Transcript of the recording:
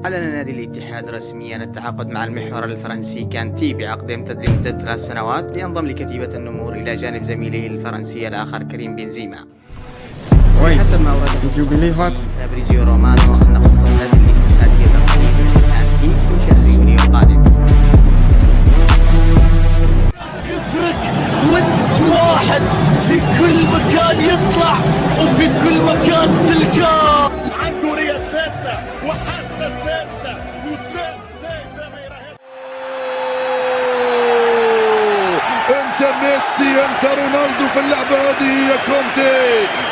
أعلن نادي الاتحاد رسميا التعاقد مع المحور الفرنسي كانتي بعقد يمتد لمدة 3 سنوات لينضم لكتيبة النمور إلى جانب زميله الفرنسي الآخر كريم بنزيما. وحسب ما ورد فابريزيو رومانو أن خطة نادي الاتحاد هي تقديم كانتي في شهر يونيو القادم. واحد في كل مكان يطلع وفي كل مكان تلقاه. عنده رياسته وحاسه السادسه وسادسه ما يراهن. انت ميسي، انت رونالدو في اللعبه هذه يا كونتي.